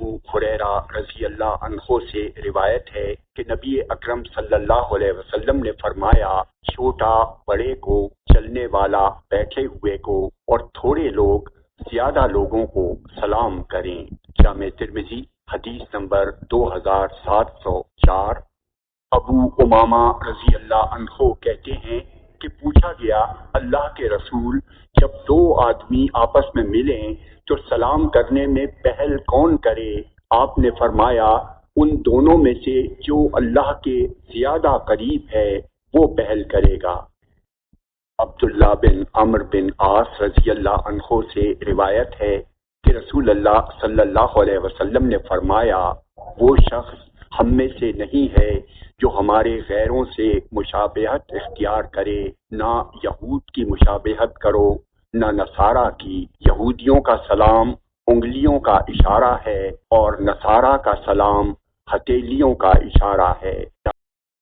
ابو ہریرہ رضی اللہ عنہ سے روایت ہے کہ نبی اکرم صلی اللہ علیہ وسلم نے فرمایا، چھوٹا بڑے کو، چلنے والا بیٹھے ہوئے کو، اور تھوڑے لوگ زیادہ لوگوں کو سلام کریں۔ جامع ترمذی حدیث نمبر 2704۔ ابو امامہ رضی اللہ عنہ کہتے ہیں کہ پوچھا گیا، اللہ کے رسول، جب دو آدمی آپس میں ملیں تو سلام کرنے میں پہل کون کرے؟ آپ نے فرمایا، ان دونوں میں سے جو اللہ کے زیادہ قریب ہے وہ پہل کرے گا۔ عبداللہ بن عمرو بن عاص رضی اللہ عنہ سے روایت ہے کہ رسول اللہ صلی اللہ علیہ وسلم نے فرمایا، وہ شخص ہم میں سے نہیں ہے جو ہمارے غیروں سے مشابہت اختیار کرے، نہ یہود کی مشابہت کرو نہ نصارہ کی۔ یہودیوں کا سلام انگلیوں کا اشارہ ہے اور نصارہ کا سلام ہتھیلیوں کا اشارہ ہے۔